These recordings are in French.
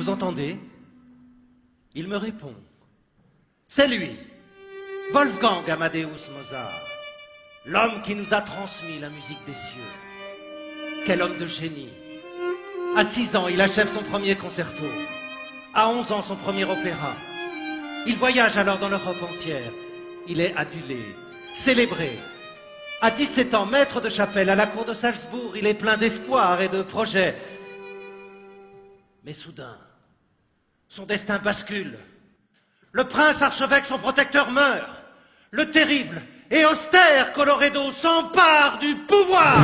vous entendez? Il me répond. C'est lui, Wolfgang Amadeus Mozart, l'homme qui nous a transmis la musique des cieux. Quel homme de génie! À 6 ans, il achève son premier concerto. À 11 ans, son premier opéra. Il voyage alors dans l'Europe entière. Il est adulé, célébré. À 17 ans, maître de chapelle à la cour de Salzbourg, il est plein d'espoir et de projets. Mais soudain, son destin bascule. Le prince archevêque, son protecteur, meurt. Le terrible et austère Colloredo s'empare du pouvoir.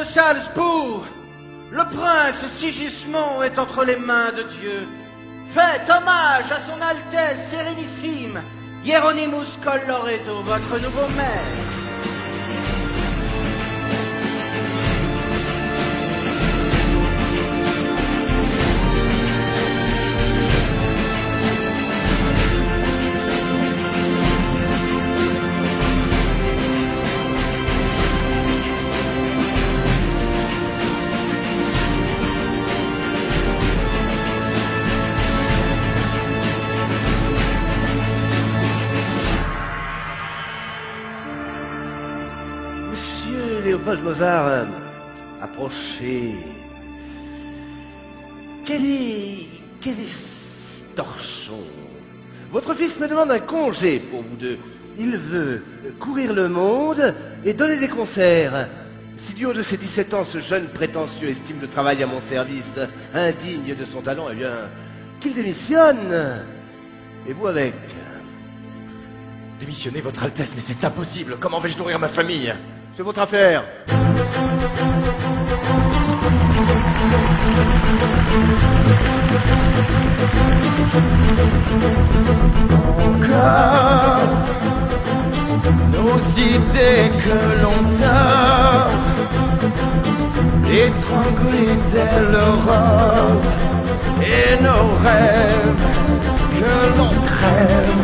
Salzbourg, le prince Sigismond est entre les mains de Dieu. Faites hommage à son Altesse Sérénissime, Hieronymus Colloredo, votre nouveau maire. Léopold Mozart, approchez. Quel est ce torchon? Votre fils me demande un congé pour vous deux. Il veut courir le monde et donner des concerts. Si du haut de ses 17 ans, ce jeune prétentieux estime le travail à mon service indigne de son talent, eh bien, qu'il démissionne. Et vous avec? Démissionnez, votre Altesse, mais c'est impossible. Comment vais-je nourrir ma famille? C'est votre affaire. Encore nos idées que l'on dort, étranglés dès l'aurore, et nos rêves que l'on crève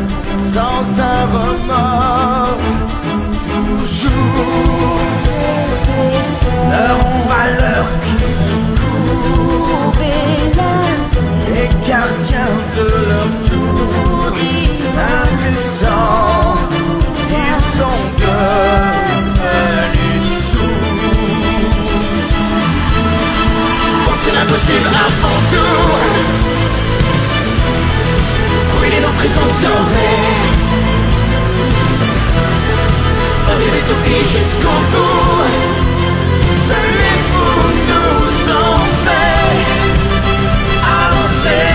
sans un remords. Toujours leur valeur les gardiens de leur tour, impuissants, ils sont devenus sourds. Penser l'impossible avant tout, brûler nos prisons dorées, rêver d'oublier jusqu'au bout. Les fous nous ont fait avancer.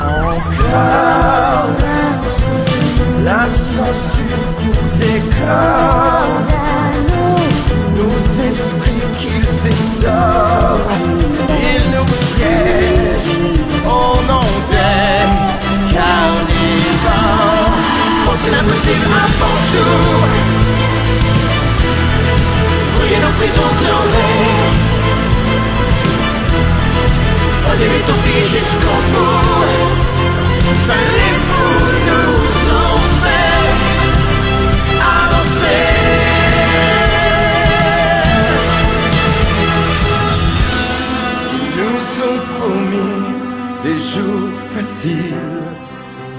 Encore la censure pour des corps, nos esprits qu'ils essorent, ils nous piègent au nom des carnivores. prison dorée, des l'utopie jusqu'au bout. Les fous nous ont fait avancer. Ils nous ont promis des jours faciles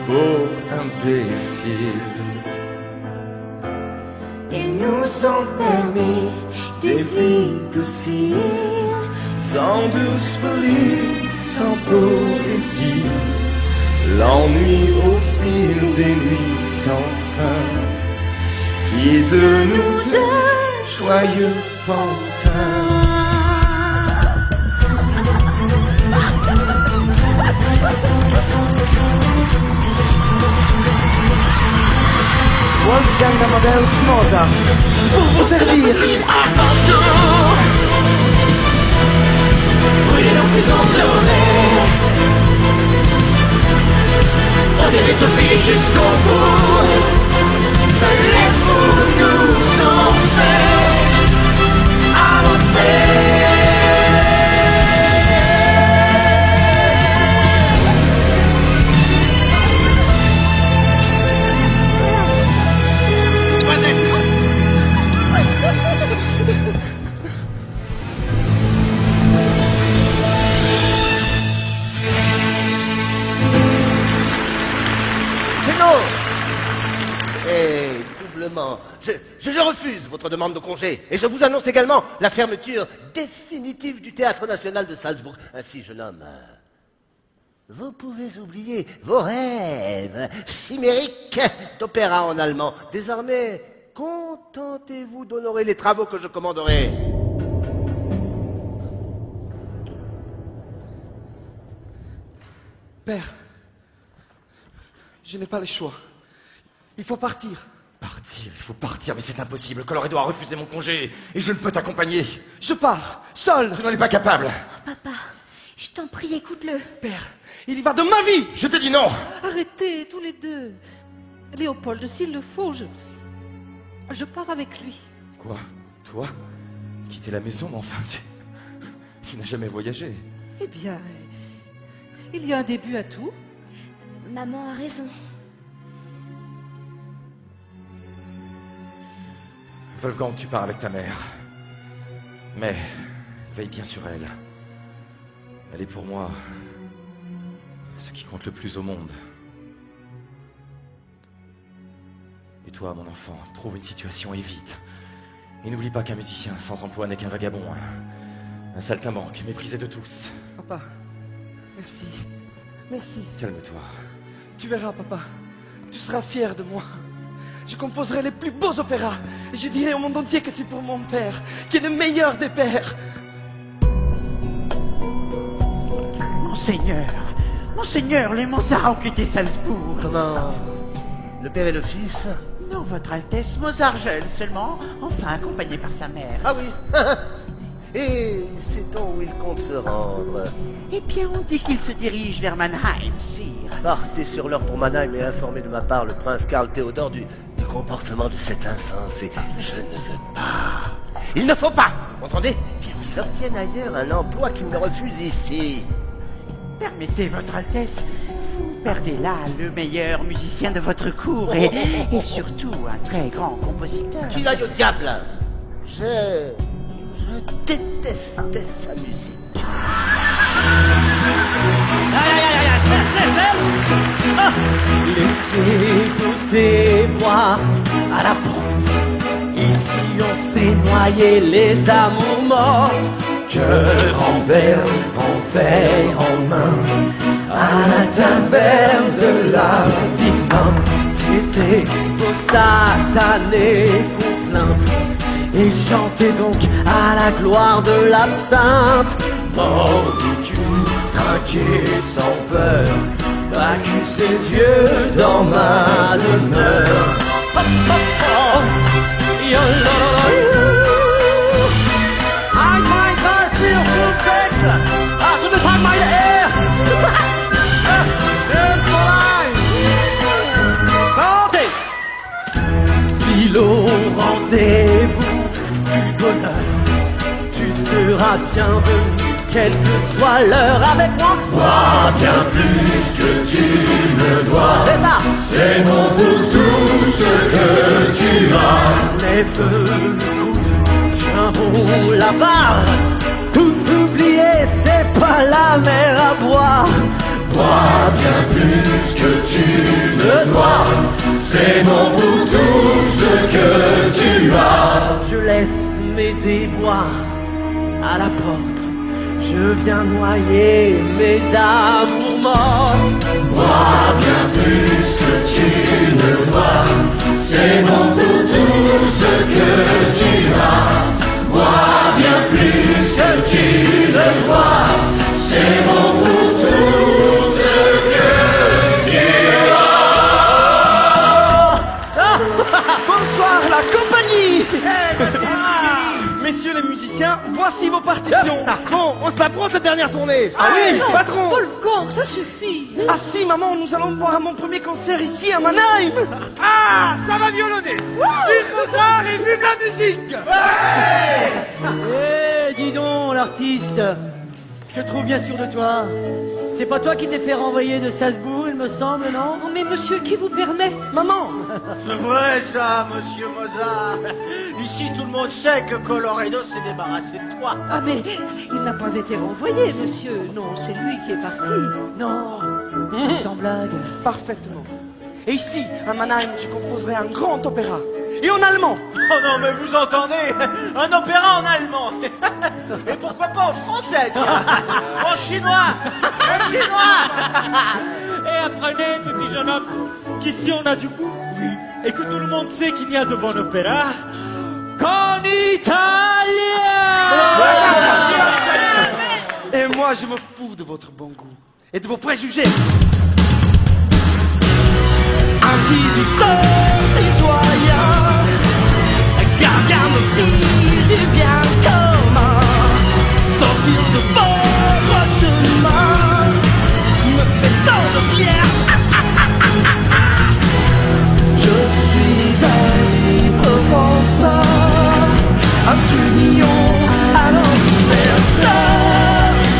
pour imbéciles. Ils nous ont permis des vies dociles, sans douce folie, sans poésie, l'ennui au fil des nuits sans fin, fit de nous deux joyeux pantins. Wolfgang Amadeus Mozart, pour vous servir. Avant tout, brûler nos prisons dorées, ôter l'utopie jusqu'au bout. Les fous nous ont fait avancer. Et doublement, je refuse votre demande de congé. Et je vous annonce également la fermeture définitive du Théâtre National de Salzbourg. Ainsi, jeune homme, vous pouvez oublier vos rêves chimériques d'opéra en allemand. Désormais, contentez-vous d'honorer les travaux que je commanderai. Père, je n'ai pas le choix. Il faut partir. Partir, il faut partir, mais c'est impossible. Colorado a refusé mon congé et je ne peux t'accompagner. Je pars, seul. Je n'en es pas capable. Oh, papa, je t'en prie, écoute-le. Père, il y va de ma vie. Je te dis non. Arrêtez, tous les deux. Léopold, s'il le faut, je pars avec lui. Quoi? Toi? Quitter la maison, mais enfin, tu n'as jamais voyagé. Eh bien, il y a un début à tout. Maman a raison. Wolfgang, tu pars avec ta mère. Mais veille bien sur elle. Elle est pour moi ce qui compte le plus au monde. Et toi, mon enfant, trouve une situation et vite. Et n'oublie pas qu'un musicien sans emploi n'est qu'un vagabond. Un saltimbanque, méprisé de tous. Papa, merci. Merci. Calme-toi. Tu verras, papa. Tu seras fier de moi. Je composerai les plus beaux opéras. Et je dirai au monde entier que c'est pour mon père, qui est le meilleur des pères. Monseigneur, les Mozart ont quitté Salzbourg. Comment? Le père et le fils? Non, votre Altesse, Mozart jeune seulement, enfin accompagné par sa mère. Ah oui. Et sait-on où il compte se rendre? Eh bien, on dit qu'il se dirige vers Mannheim, sire. Partez sur l'heure pour Mannheim et informez de ma part le prince Karl Théodore du comportement de cet insensé. Je ne veux pas. Il ne faut pas, vous m'entendez? Qu'il obtienne ailleurs un emploi qu'il me refuse ici. Permettez, votre Altesse, vous perdez là le meilleur musicien de votre cour et surtout un très grand compositeur. Qu'il aille au diable. Je détestais sa musique. Laissez-vous déboire à la porte. Ici on s'est noyé les amours mortes. Cœur en berne, en verre en main, à la taverne de la divin. Taisez vos satanées complaintes et chantez donc à la gloire de l'absinthe. Mordicus, trinquez sans peur, Bacchus ses yeux dans ma demeure. Oh, oh, oh. I might not feel perfect after the time my air. Santé. Pile au rendez-vous du bonheur. bienvenue, quelle que soit l'heure avec moi. Bois bien plus que tu ne dois. C'est ça. C'est bon pour tout ce que tu as. Lève le coude, tiens bon la barre. Tout oublier, c'est pas la mer à boire. Bois bien plus que tu ne dois. C'est bon pour tout ce que tu as. Je laisse mes déboires à la porte. Je viens noyer mes amours morts. Bois bien plus que tu ne dois. C'est bon pour tout ce que tu as. Bois bien plus que tu ne dois. C'est bon pour tout ce que tu as. Bonsoir la compagnie. Messieurs les musiciens, voici vos partitions. Bon, on se la prend cette dernière tournée. Ah oui, patron. Wolfgang, ça suffit. Ah si, maman, nous allons boire à mon premier concert ici à Mannheim. Ah, ça va violonner. Vive Mozart et vive la musique. Eh, dis donc, l'artiste, je te trouve bien sûr de toi. C'est pas toi qui t'es fait renvoyer de Salzbourg, il me semble, non? Oh, mais monsieur, qui vous permet? Maman, C'est vrai ça, monsieur Mozart. Ici, tout le monde sait que Colorado s'est débarrassé de toi. Ah, mais il n'a pas été renvoyé, monsieur. Non, c'est lui qui est parti. non, Sans blague. parfaitement. Et ici, à Mannheim, je composerai un grand opéra. Et en allemand. Oh non, mais vous entendez? Un opéra en allemand. Et pourquoi pas en français, tiens? En chinois. En chinois. Et apprenez, petit jeune homme, qu'ici on a du goût, et que tout le monde sait qu'il y a de bons opéras qu'en italien. Et moi, je me fous de votre bon goût et de vos préjugés. Inquisiteur, citoyen, gardien aussi du bien commun, sortir de votre chemin me fait tant de bien. Je suis un libre penseur, un trublion à l'empereur.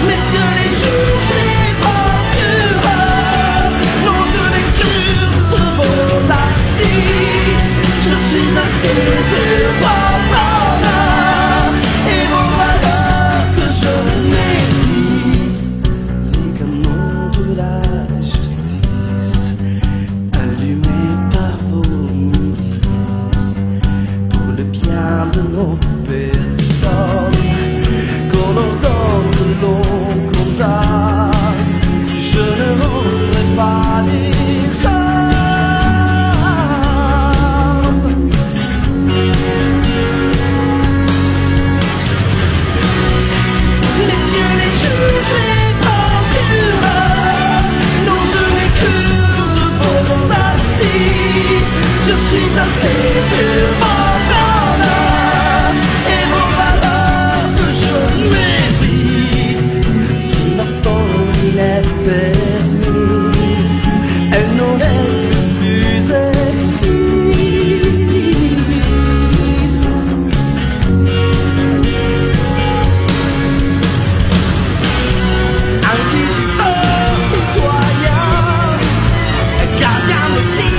Messieurs les juges, les procureurs, non je n'ai cure de vos assises. Je suis assez sur votre honneur et vos valeurs que je méprise. Les canons de la justice, allumés par vos milices, pour le bien de nos personnes, qu'on ordonne que l'on condamne. Je ne rendrai pas les hommes. Messieurs les juges, les procureurs, non je n'ai cure de vos assises. Je suis assez sur votre honneur et vos valeurs que je méprise. Si ma folie est permise, elle n'en est que plus exquise. Inquisiteur, citoyen, gardien aussi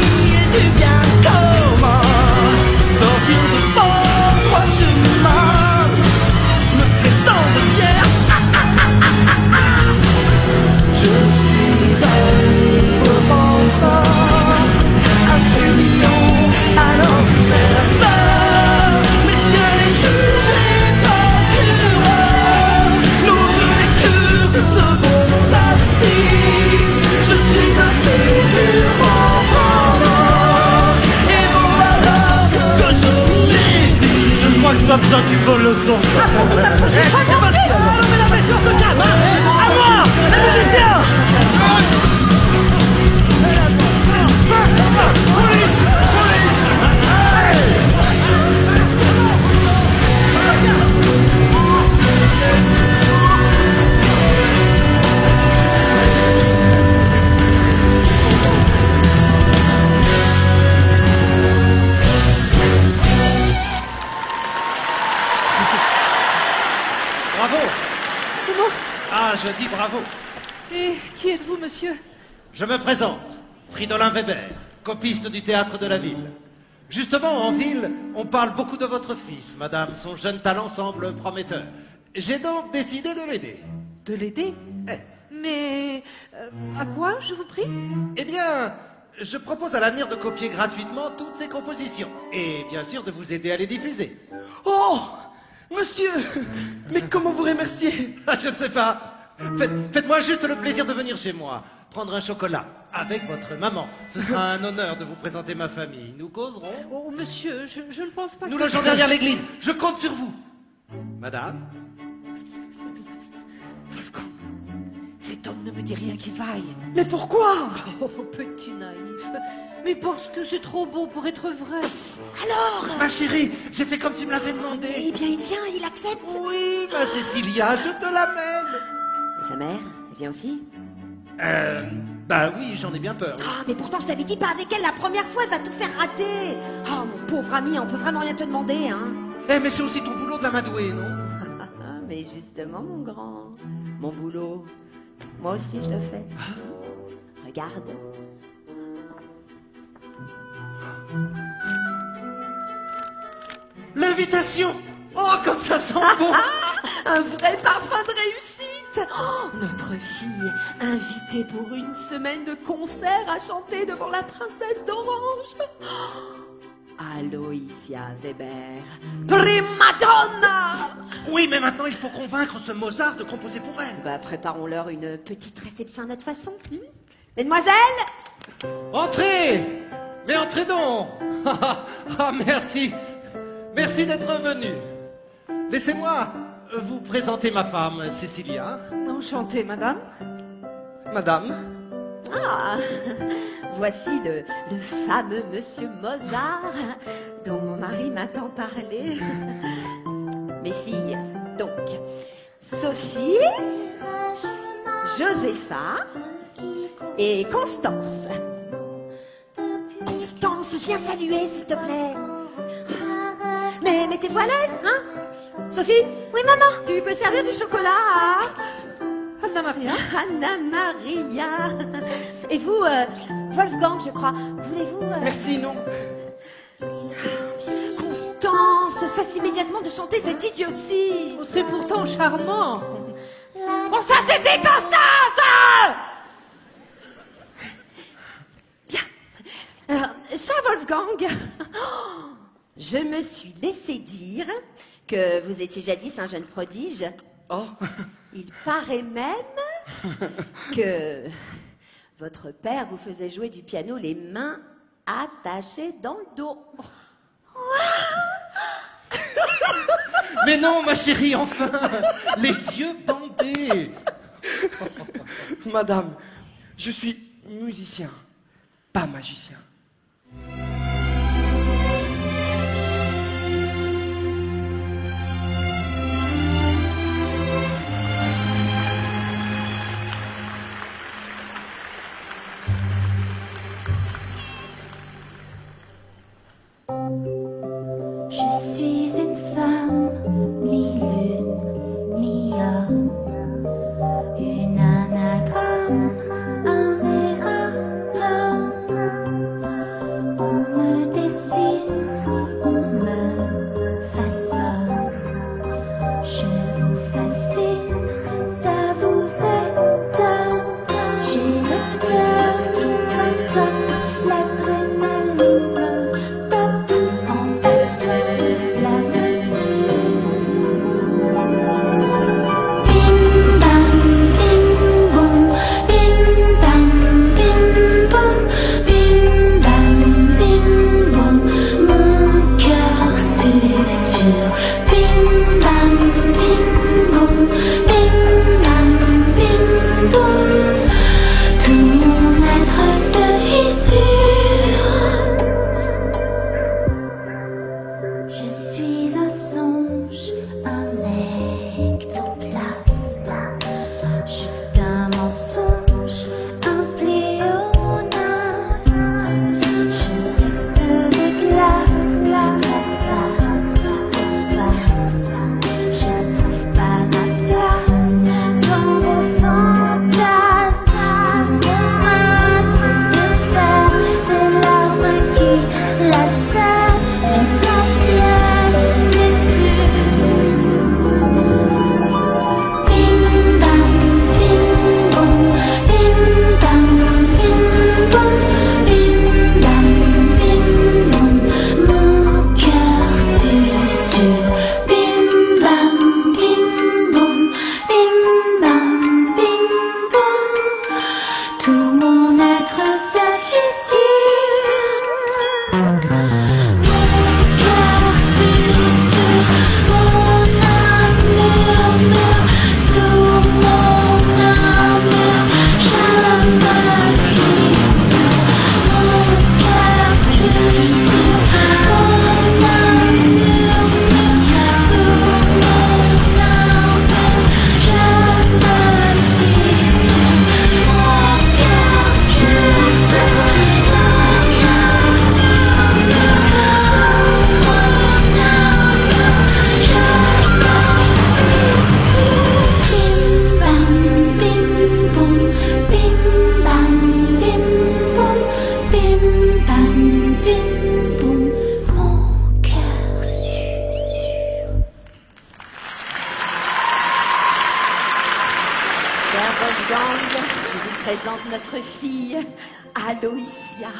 du bien commun, sortir de votre chemin me fait tant de bien. Je suis un libre penseur, un trublion à l'empereur. Messieurs les juges, les procureurs, non je n'ai cure de vos assises. Je suis assez sur votre honneur et vos valeurs que je méprise. Je crois que ça besoin d'une bonne leçon. Mais la pression se calme, hein. À moi, les musiciens. Bravo. monsieur. Je me présente, Fridolin Weber, copiste du théâtre de la ville. Justement, en ville, on parle beaucoup de votre fils, madame. Son jeune talent semble prometteur. J'ai donc décidé de l'aider. De l'aider? Mais à quoi, je vous prie? Eh bien, je propose à l'avenir de copier gratuitement toutes ses compositions. Et bien sûr de vous aider à les diffuser. Oh, monsieur, mais comment vous remercier? Je ne sais pas. Faites-moi juste le plaisir de venir chez moi, prendre un chocolat avec votre maman. Ce sera un honneur de vous présenter ma famille. Nous causerons. Oh, monsieur, je ne pense pas Nous que... logeons derrière l'église. Je compte sur vous. Madame? Wolfgang, cet homme ne me dit rien qui vaille. Mais pourquoi? Oh, petit naïf. Mais parce que c'est trop beau pour être vrai. Alors? Ma chérie, j'ai fait comme tu me l'avais demandé. Eh bien, il vient, il accepte. Oui, ma Cécilia, je te l'amène. Et sa mère, elle vient aussi? Bah oui, j'en ai bien peur. Ah, mais pourtant, je t'avais dit pas avec elle la première fois, elle va tout faire rater. Oh, mon pauvre ami, on peut vraiment rien te demander, hein. Mais c'est aussi ton boulot de l'amadouer, non? Mais justement, mon grand, mon boulot, moi aussi je le fais. Regarde. L'invitation! Oh, comme ça sent bon! Un vrai parfum de réussite! Oh, notre fille, invitée pour une semaine de concert à chanter devant la princesse d'Orange. Aloysia Weber, prima donna! Oui, mais maintenant il faut convaincre ce Mozart de composer pour elle. Bah, préparons-leur une petite réception à notre façon. Mesdemoiselles! Entrez! Mais entrez donc! Ah, merci! Merci d'être venu. Laissez-moi vous présenter ma femme, Cécilia. Enchantée, madame. Madame? Ah, voici le fameux Monsieur Mozart dont mon mari m'a tant parlé. Mes filles, donc, Sophie, Josépha et Constance. Constance, viens saluer, s'il te plaît. Mais mettez-vous à l'aise, hein? Sophie? Oui, maman? Tu peux servir du chocolat à... Anna Maria. Anna Maria. Et vous, Wolfgang, je crois. Voulez-vous... Merci, non. Constance, cesse immédiatement de chanter cette idiotie. Oh, c'est pourtant charmant. Bon, ça suffit, Constance! Bien. Alors, cher Wolfgang, je me suis laissé dire que vous étiez jadis un jeune prodige. Oh. Il paraît même que votre père vous faisait jouer du piano les mains attachées dans le dos. Mais non, ma chérie, enfin! Les yeux bandés! Madame, je suis musicien, pas magicien. Je suis une femme, mi-lune, mi-homme, une anagramme, un erratum. On me dessine, on me façonne. Je vous fascine, ça vous étonne. J'ai le cœur qui syncope, l'adrénaline me tape en battle la mesure. Bim bam bim boum, bim bam bim boum, bim bam bim boum. Mon cœur susurre. Bim bam bim boum, bim bam bim boum. Tout mon être se fissure. notre fille, Aloysia.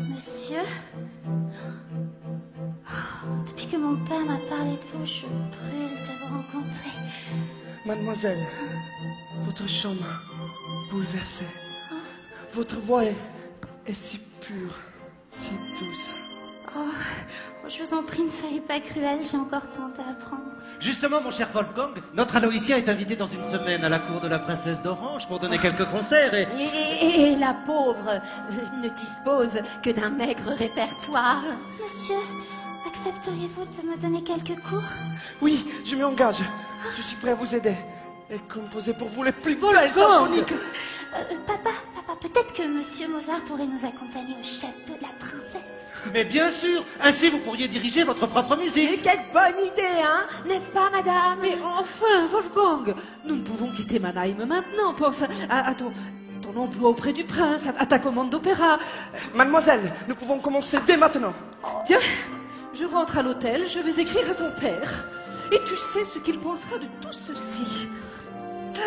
Monsieur, depuis que mon père m'a parlé de vous, je brûle de vous rencontrer. Mademoiselle, votre chant m'a bouleversée. Votre voix est si pure, si douce. Oh, je vous en prie, ne soyez pas cruel, j'ai encore tant à apprendre. Justement, mon cher Wolfgang, notre Aloysia est invitée dans une semaine à la cour de la princesse d'Orange pour donner quelques concerts et... Et la pauvre ne dispose que d'un maigre répertoire. Monsieur, accepteriez-vous de me donner quelques cours? Oui, je m'y engage. Je suis prêt à vous aider et composer pour vous les plus belles symphoniques. Papa, peut-être que Monsieur Mozart pourrait nous accompagner au château de la princesse. Mais bien sûr, ainsi vous pourriez diriger votre propre musique. Et quelle bonne idée, hein? N'est-ce pas, madame? Mais enfin, Wolfgang, nous ne pouvons quitter Mannheim maintenant. Pense à ton emploi auprès du prince, à ta commande d'opéra. Mademoiselle, nous pouvons commencer dès maintenant. Tiens, je rentre à l'hôtel, je vais écrire à ton père. Et tu sais ce qu'il pensera de tout ceci.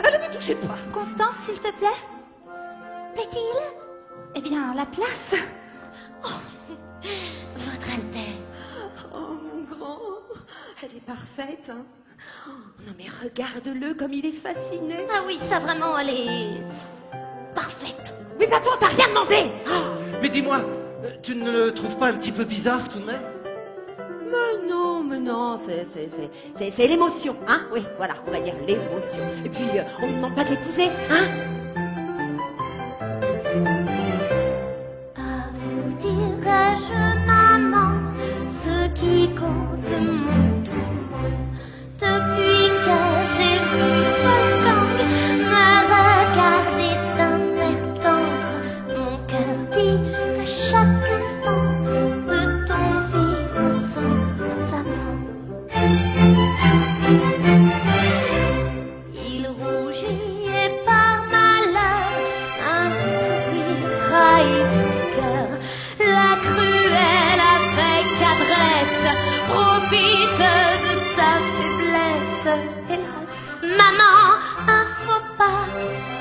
Allez, ne me touchez pas. Constance, s'il te plaît. Plaît-il? Eh bien, la place. Votre Altesse. Oh, mon grand. Elle est parfaite, hein? Non, mais regarde-le comme il est fasciné. Ah oui, ça vraiment, elle est... parfaite. Mais bah toi, t'as rien demandé. Mais dis-moi, tu ne le trouves pas un petit peu bizarre tout de même? Mais non, c'est l'émotion, hein? Oui, voilà, on va dire l'émotion. Et puis, on lui demande pas de l'épouser, hein? À vous dirai-je, maman, ce qui cause mon tourment. Depuis que j'ai vu Wolfgang me regarder d'un air tendre, mon cœur dit que chaque instant peut-on vivre sans amant. Il rougit et par malheur un soupir trahit son cœur. La cruelle avec adresse profite de sa faiblesse. Hélas, maman, un faux pas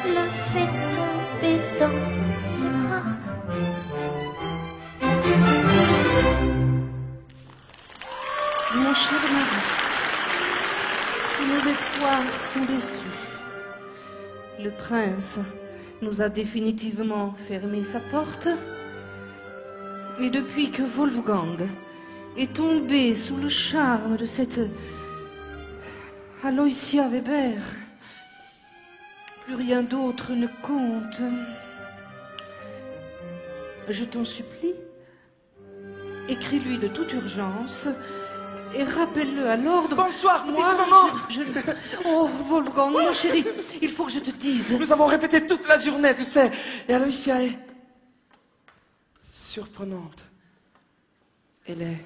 le fait tomber dans ses bras. Mon cher mari, nos espoirs sont déçus. Le prince nous a définitivement fermé sa porte. Et depuis que Wolfgang est tombé sous le charme de cette Aloysia Weber, plus rien d'autre ne compte. Je t'en supplie, écris-lui de toute urgence et rappelle-le à l'ordre. Bonsoir, petite Moi, maman. Oh, Wolfgang, mon chéri, il faut que je te dise. Nous avons répété toute la journée, tu sais. Et Aloysia est... surprenante. Elle est...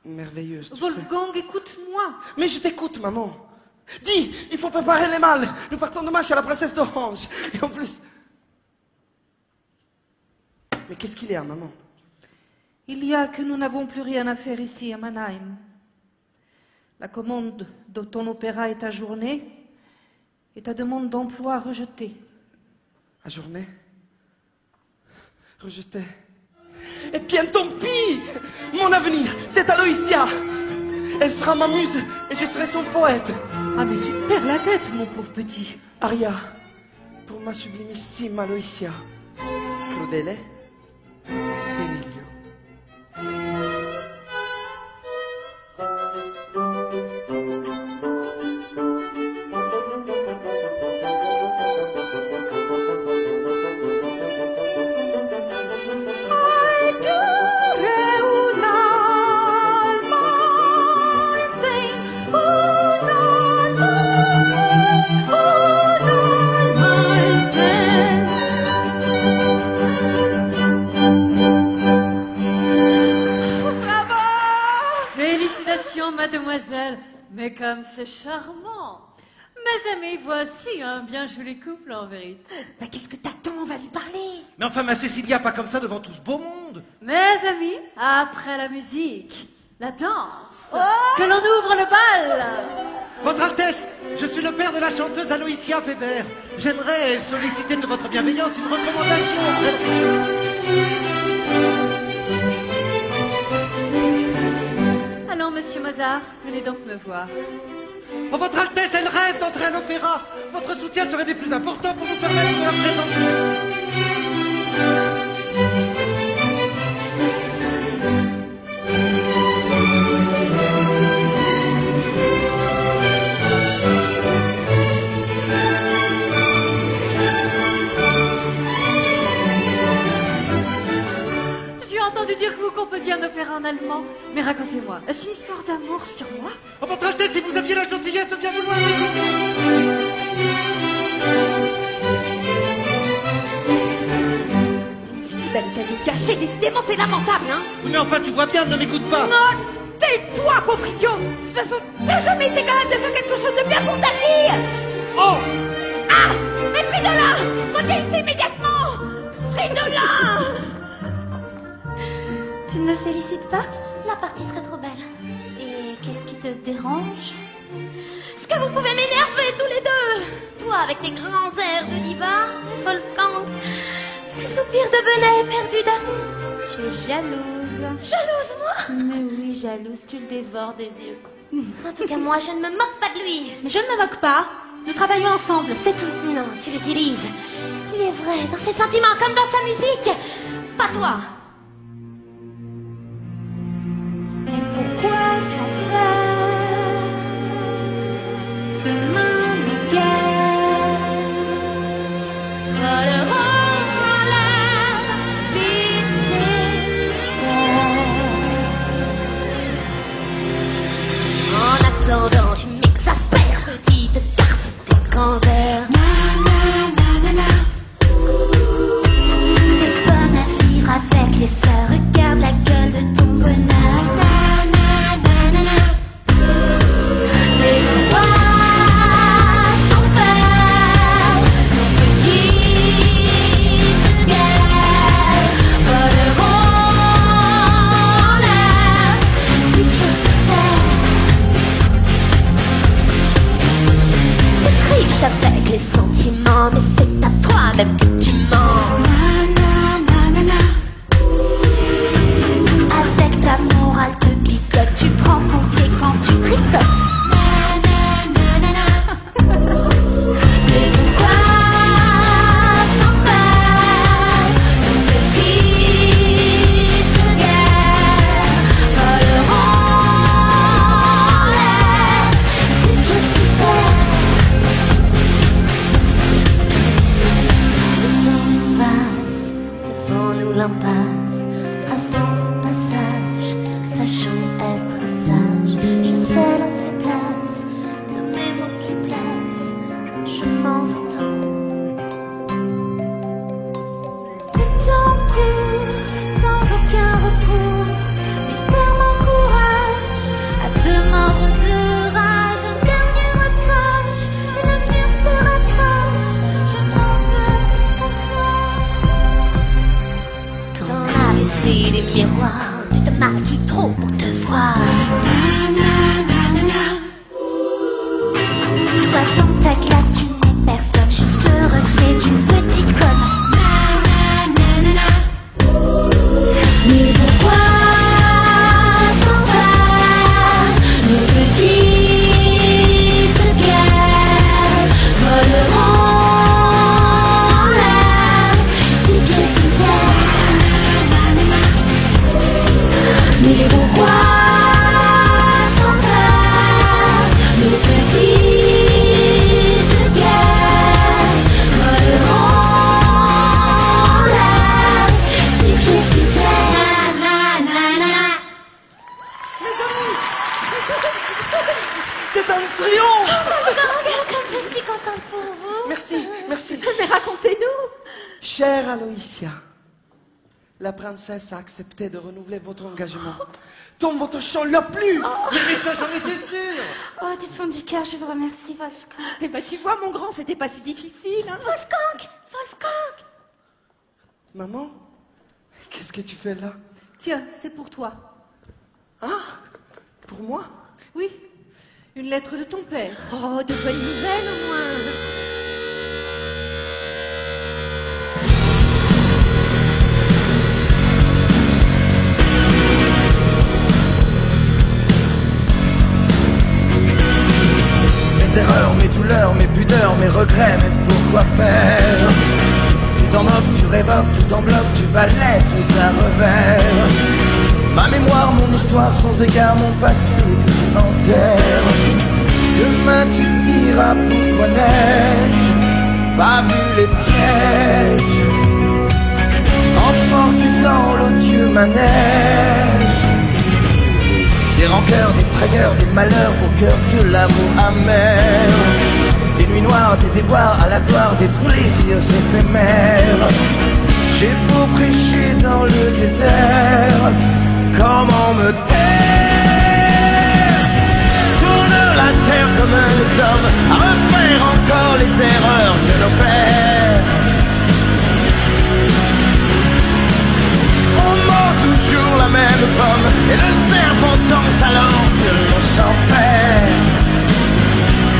merveilleuse, tu sais. Wolfgang, écoute-moi. Mais je t'écoute, maman. Dis, il faut préparer les malles. Nous partons demain chez la princesse d'Orange. Et en plus... Mais qu'est-ce qu'il y a, maman? Il y a que nous n'avons plus rien à faire ici à Mannheim. La commande de ton opéra est ajournée et ta demande d'emploi rejetée. Ajournée? Rejetée? Eh bien, tant pis! Mon avenir, c'est Aloysia! Elle sera ma muse et je serai son poète. Ah, mais tu perds la tête, mon pauvre petit. Aria, pour ma sublimissime Aloysia. Claudele, Emilio. Mademoiselle, mais comme c'est charmant. Mes amis, voici un bien joli couple en vérité. Bah, qu'est-ce que t'attends? On va lui parler. Mais enfin, ma Cécilia, pas comme ça devant tout ce beau monde. Mes amis, après la musique, la danse, que l'on ouvre le bal. Votre Altesse, je suis le père de la chanteuse Aloysia Weber. J'aimerais solliciter de votre bienveillance une recommandation. Allons, monsieur Mozart, venez donc me voir. Oh, votre Altesse, elle rêve d'entrer à l'opéra. Votre soutien serait des plus importants pour nous permettre de la présenter. J'ai entendu dire que vous composiez un opéra en allemand. Mais racontez-moi, c'est une histoire d'amour sur moi? Oh, votre Altesse, si vous aviez la gentillesse de bien vouloir m'écouter. Si belle occasion cachée, décidément t'es lamentable, hein? Mais enfin, tu vois bien, ne m'écoute pas. Non, tais-toi, pauvre idiot! De toute façon, t'as jamais été capable de faire quelque chose de bien pour ta fille! Oh! Ah! Mais Fridolin! Reviens ici immédiatement! Fridolin! Tu ne me félicites pas? La partie serait trop belle. Et qu'est-ce qui te dérange? Ce que vous pouvez m'énerver tous les deux! Toi avec tes grands airs de diva, Wolfgang, ces soupirs de Benet perdus d'amour. Tu es jalouse. Jalouse, moi? Mais oui, jalouse, tu le dévores des yeux. En tout cas, moi, je ne me moque pas de lui. Mais je ne me moque pas. Nous travaillons ensemble, c'est tout. Non, tu l'utilises. Il est vrai, dans ses sentiments comme dans sa musique. Pas toi. Et pourquoi s'en faire? Demain nos guerres voleront en l'air si j'espère. En attendant, tu m'exaspères, petite garce des grands airs. T'es bonne à vivre avec les sœurs, regarde la gueule de ton bonheur. Mais pourquoi s'en faire? Nos petites guerres voleront en l'air si je sautais. Tu triches avec les sentiments, mais c'est à toi-même que tu mens. Avec ta morale de bigote, tu prends ton pied quand tu tricotes. Mais pourquoi s'en faire? Nos petites guerres voleront en l'air si je sautais. Le temps passe devant nous l'impasse. Avant le passage, sachons être sages. Je sais la faiblesse de mes mots qui blessent. Je m'en veux tant. Le temps court sans aucun recours. Mais perds mon courage à deux membres de rage. Un dernier reproche et le mur se rapproche. Je m'en veux tant. T'en as laissé les miroirs. Tu te maquilles trop pour te voir. Toi dans ta classe tu n'es personne, juste le reflet d'une petite conne. Mais pourquoi s'en faire? Nos petites guerres voleront en l'air si pieds sous terre. Mais pourquoi s'en faire? Nos petites guerres voleront en l'air si pieds sous terre. Mes amis, c'est un triomphe. Comme je suis contente pour vous. Merci, merci. Mais racontez-nous! Chère Aloysia, la princesse a accepté de renouveler votre engagement. Tant votre chant lui a plu. Mais ça, j'en étais sûr. Oh, du fond du cœur, je vous remercie, Wolfgang. Eh ben, tu vois, mon grand, c'était pas si difficile, hein? Wolfgang! Wolfgang! Maman, qu'est-ce que tu fais là? Tiens, c'est pour toi. Ah, pour moi? Oui, Une lettre de ton père. Oh, de bonnes nouvelles au moins. Mes erreurs, mes douleurs, mes pudeurs, mes regrets, mais pourquoi faire? Tout en moque, tu révoques, tout en bloc, tu balayes, tout à revers. Ma mémoire, mon histoire, sans égard, mon passé en terre. Demain tu te diras pourquoi n'ai-je pas vu les pièges? Enfant du temps, l'odieux manège. Des rancœurs, des frayeurs, des malheurs au cœur de l'amour amer. Des nuits noires, des déboires à la gloire des plaisirs éphémères. J'ai beau prêcher dans le désert, comment me taire? Tourne la terre comme les hommes, à refaire encore les erreurs de nos pères. On mange toujours la même pomme, et le serpent danse alors que l'on s'en fait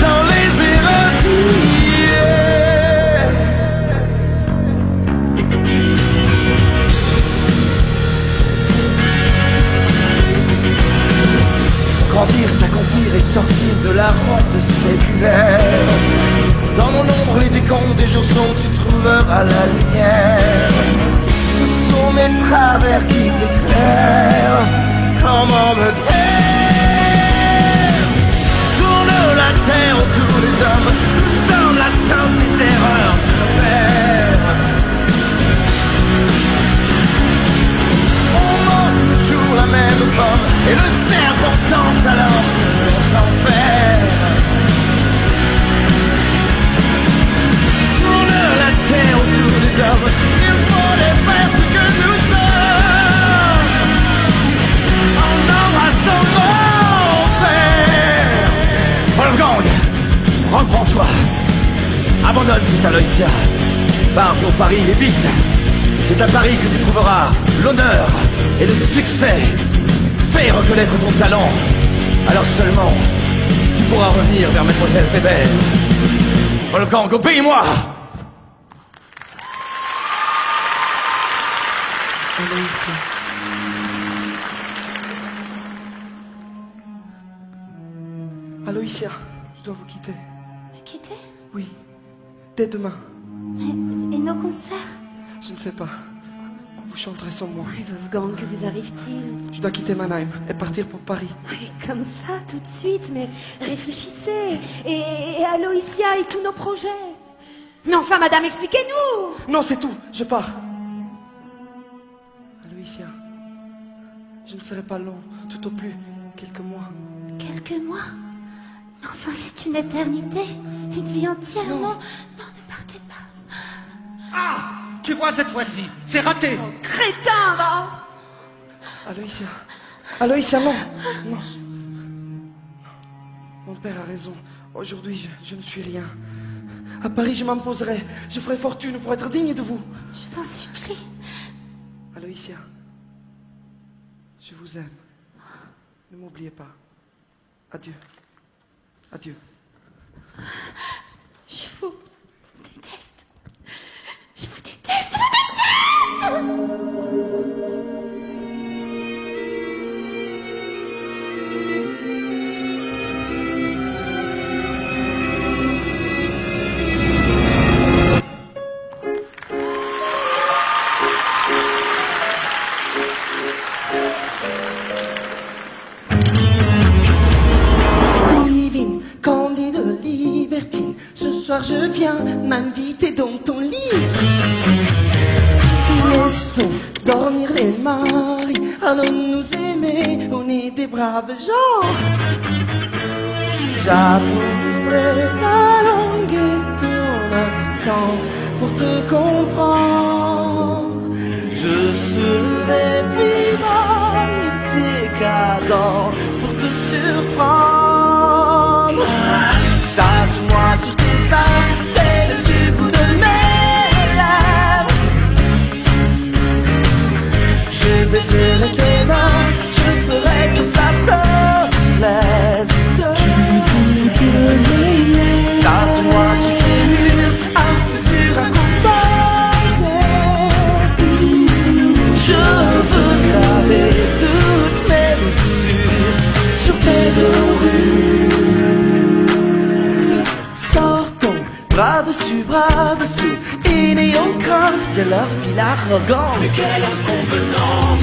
dans les erreurs d'hier. Grandir, t'accomplir et sortir de la honte séculaire. Dans mon ombre, les décombres des jours sont, tu trouveras la lumière. Ce sont mes travers qui t'éclairent. Comment me taire? Tourne la terre autour des hommes. Nous sommes la somme des erreurs de nos pères. On mange toujours la même pomme, et le serpent danse alors que l'on s'en fait. Tourne la terre autour des hommes. Il faut les faire ce que nous sommes, en embrassant mon père. Wolfgang, reprends-toi. Abandonne cette Aloysia. Pars pour Paris et vite. C'est à Paris que tu trouveras l'honneur et le succès. Fais reconnaître ton talent. Alors seulement, tu pourras revenir vers Mademoiselle Weber. Wolfgang, obéis-moi. Aloysia. Aloysia, je dois vous quitter. Me quitter? Oui, dès demain. Et nos concerts? Je ne sais pas. Vous chanterez sans moi. Wolfgang, que vous arrive-t-il? Je dois quitter Mannheim et partir pour Paris. Comme ça, tout de suite, mais réfléchissez. Et Aloysia et tous nos projets. Mais enfin, madame, expliquez-nous. Non, c'est tout, je pars. Aloysia, je ne serai pas long, tout au plus quelques mois. Quelques mois? Mais enfin, c'est une éternité. Une vie entière. Non, non, ne partez pas. Ah! Tu vois cette fois-ci, c'est raté. Crétin, va. Aloysia. Aloysia, non. Non. Mon père a raison. Aujourd'hui, je ne suis rien. À Paris, je m'imposerai. Je ferai fortune pour être digne de vous. Je vous en supplie. Aloysia, je vous aime. Ne m'oubliez pas. Adieu. Adieu. Je vous déteste. Je vous déteste. Je vous déteste. Je viens m'inviter dans ton lit. Laissons dormir les maris, allons nous aimer, on est des braves gens. J'apprendrai ta langue et ton accent pour te comprendre. Je serai vivant et décadent pour te surprendre. Tape-moi sur tes seins, fais le tube de mes lèvres. Je baiserai tes mains, je ferai que ça te plaise. de leur ville arrogance. Mais quelle inconvenance!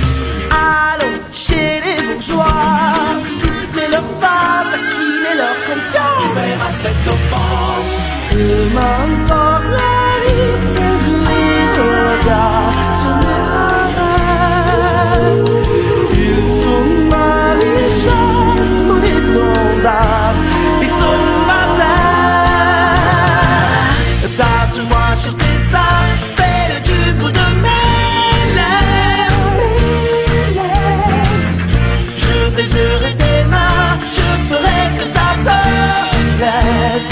Allons chez les bourgeois, siffler leurs femmes, taquiner leur conscience. Tu verras cette offense. Que m'importe la vie, c'est les regards sur mes travers. Ils sont ma richesse, mon étendard, ils sont ma terre. Tatoue-moi sur tes seins, fais-le du bout de mes lèvres. Je baiserai tes mains, je ferai que ça te plaise.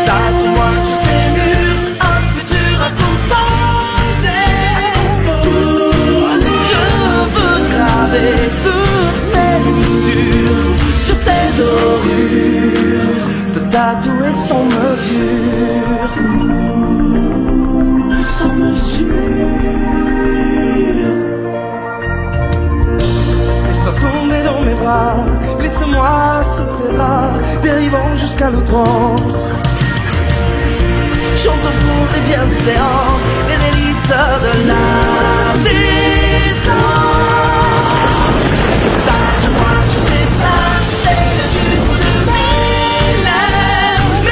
Tatoue-moi sur tes murs un futur à composer. Je veux graver toutes mes blessures sur tes dorures, te tatouer sans mesure. Sans mesure. Laisse-toi tomber dans mes bras, glisse-moi sur tes bras, dérivant jusqu'à l'outrance. Chante pour les bienséants, les délices de la naissance. Tatoue-moi sur tes seins, fais-le du bout de mes lèvres.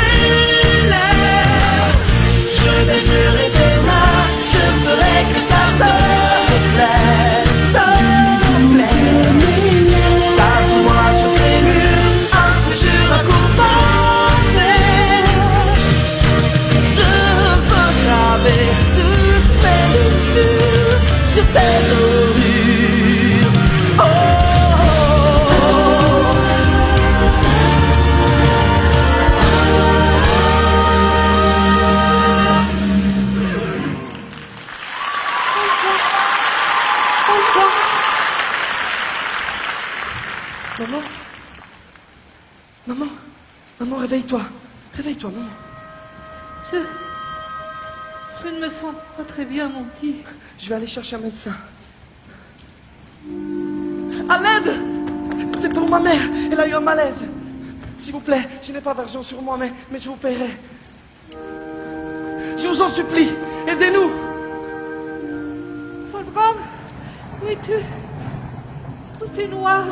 Je baiserai tes mains, je ferai que ça te plaise, Tatoue-moi sur tes murs un futur à compenser. Je veux graver toutes mes blessures sur tes dorures. Oh, oh, Maman, maman, maman, réveille-toi, réveille-toi, maman. Je ne me sens pas très bien, mon petit. Je vais aller chercher un médecin. À l'aide! C'est pour ma mère, elle a eu un malaise. S'il vous plaît, je n'ai pas d'argent sur moi, mais je vous paierai. Je vous en supplie, aidez-nous! Wolfgang, où es-tu? Tout est noir,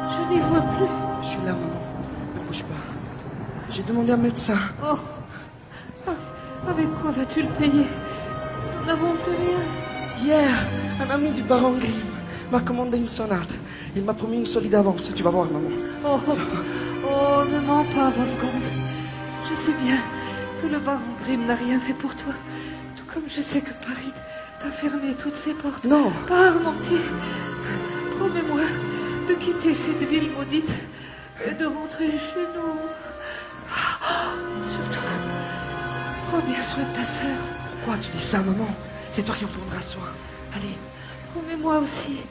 je n'y vois plus. Je suis là, maman, ne bouge pas. J'ai demandé un médecin. Oh, avec quoi vas-tu le payer? Nous n'avons plus rien. Hier, un ami du baron Grimm m'a commandé une sonate. Il m'a promis une solide avance, tu vas voir, maman. Oh, ne mens pas, Wolfgang. Je sais bien que le baron Grimm n'a rien fait pour toi. Tout comme je sais que Paris t'a fermé toutes ses portes. Non. Pars, mon petit. Promets-moi de quitter cette ville maudite et de rentrer chez nous. Surtout, prends bien soin de ta sœur. Pourquoi tu dis ça, maman? C'est toi qui en prendras soin. Allez. Promets-moi aussi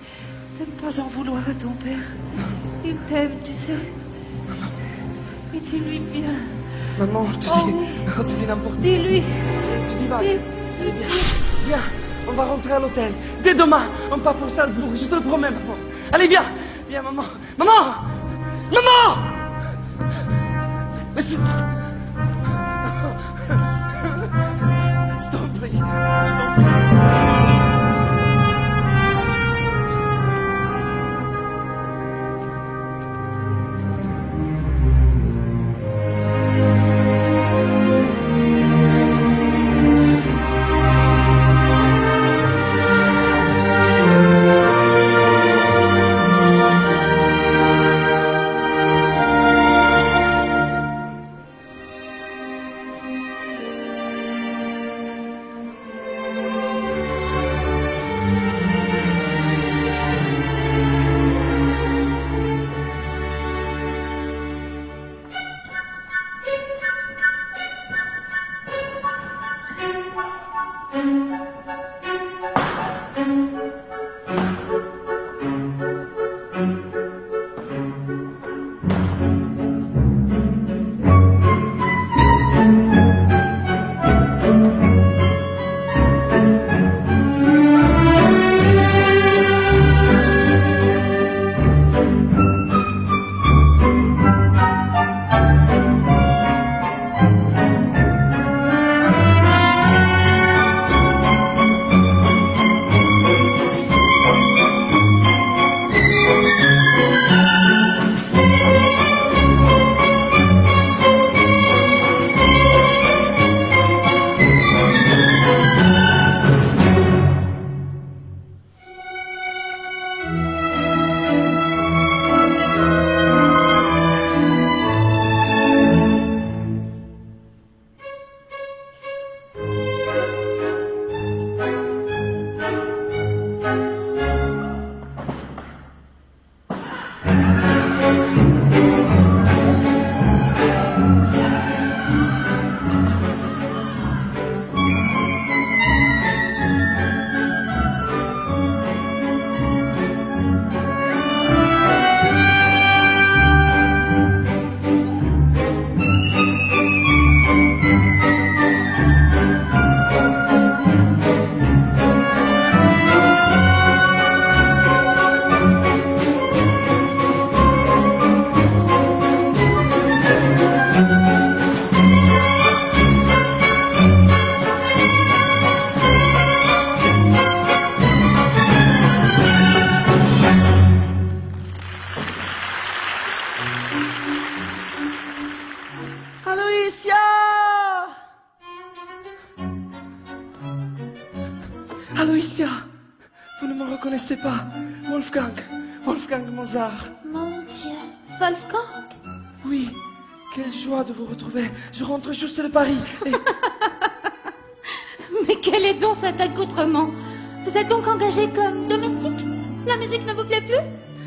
de ne pas en vouloir à ton père. Il t'aime, tu sais. Maman. Et dis-lui bien. Maman, tu dis n'importe quoi. Dis-lui. Tu dis va. Viens, on va rentrer à l'hôtel. Dès demain, on part pour Salzbourg, je te le promets, maman. Allez, viens. Viens, maman. Maman! Maman! Mais c'est... Je t'en prie, je t'en prie. Aloysia, vous ne me reconnaissez pas. Wolfgang Mozart. Mon Dieu, Wolfgang? Oui, quelle joie de vous retrouver. Je rentre juste de Paris. Mais quel est donc cet accoutrement? Vous êtes donc engagé comme domestique? La musique ne vous plaît plus?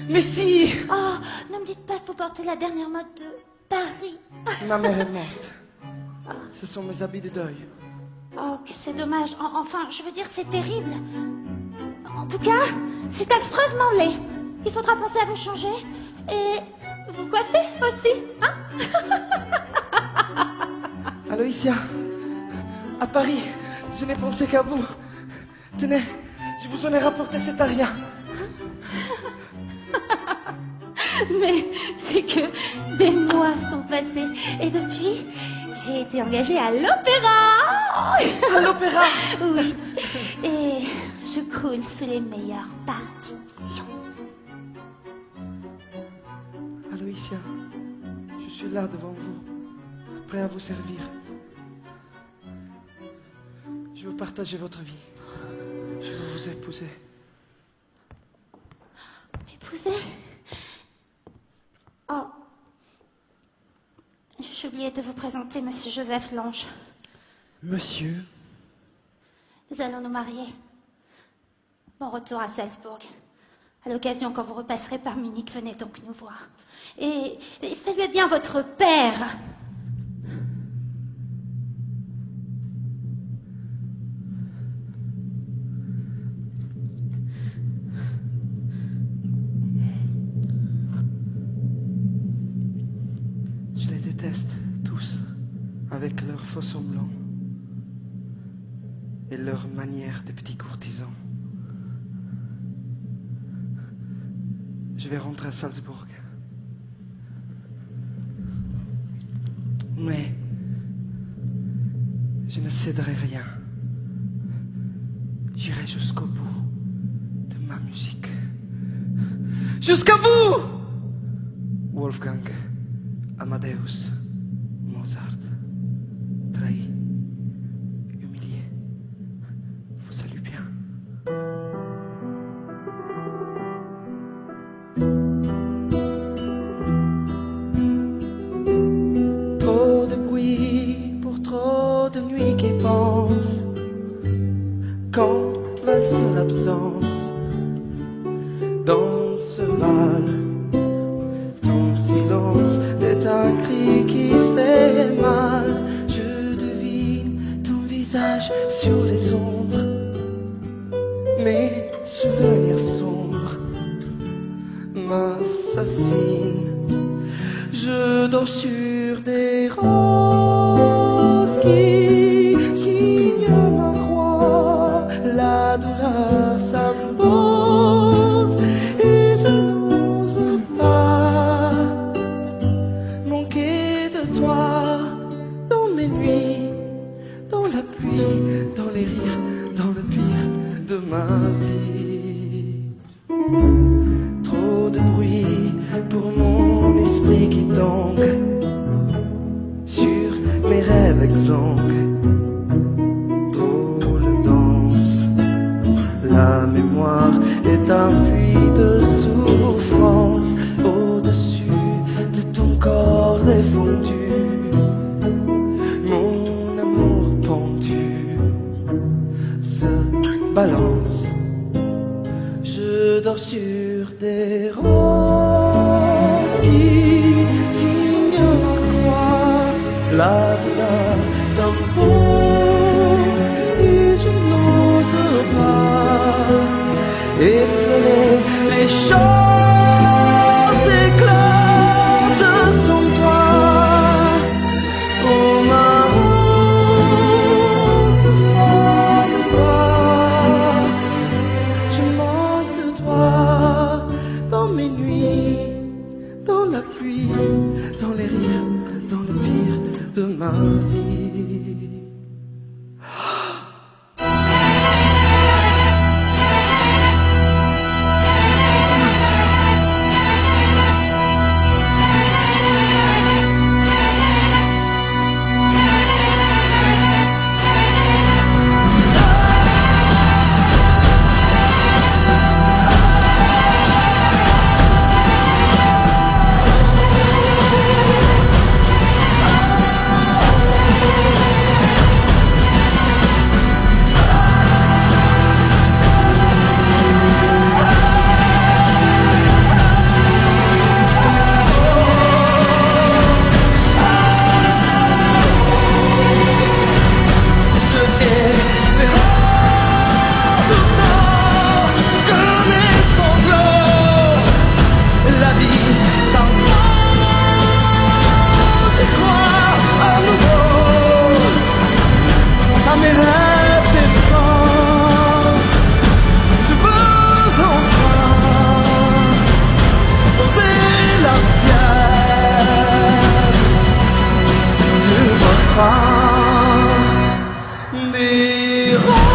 Mais si! Oh, ne me dites pas que vous portez la dernière mode de Paris. Ma mère est morte. Ce sont mes habits de deuil. Oh, que c'est dommage. Enfin, je veux dire, c'est terrible. En tout cas, c'est affreusement laid. Il faudra penser à vous changer et vous coiffer aussi, hein? Aloysia, à Paris, je n'ai pensé qu'à vous. Tenez, je vous en ai rapporté cet aria. Mais c'est que des mois sont passés et depuis, j'ai été engagée à l'opéra. À l'opéra? Oui, et je coule sous les meilleures partitions. Aloysia, je suis là devant vous, prêt à vous servir. Je veux partager votre vie. Je veux vous épouser. M'épouser? Oh, j'ai oublié de vous présenter Monsieur Joseph Lange. Monsieur? Nous allons nous marier. Mon retour à Salzbourg. À l'occasion, quand vous repasserez par Munich, venez donc nous voir. Et saluez bien votre père. Je les déteste tous, avec leurs faux semblants et leur manière de petits courtisans. Je vais rentrer à Salzbourg. Mais je ne céderai rien. J'irai jusqu'au bout de ma musique. Jusqu'à vous! Wolfgang Amadeus Mozart. Trahi, humilié, vous salue bien. Trop de bruit pour trop de nuits qui pensent. Quand valse l'absence dans ce bal, ton silence est un cri qui fait mal. Je devine ton visage sur les ombres, mes souvenirs sombres m'assassinent. Je dors sur des roses qui signent ma croix. La douleur s'impose et je n'ose pas manquer de toi dans mes nuits, dans la pluie, dans les rires, dans le pire de ma vie. Trop de bruit pour mon esprit qui tangue sur mes rêves exsangues. Drôle danse, la mémoire est un puits de souffrance. Au-dessus de ton corps défendu, mon amour pendu se balance. Je dors sur des roses qui signent ma croix. La douleur s'impose et je n'ose pas effleurer les choses écloses sans toi. Oh ma rose de femme noire, je manque de toi dans mes nuits, dans la pluie, dans les rires, dans le pire de ma vie. différent.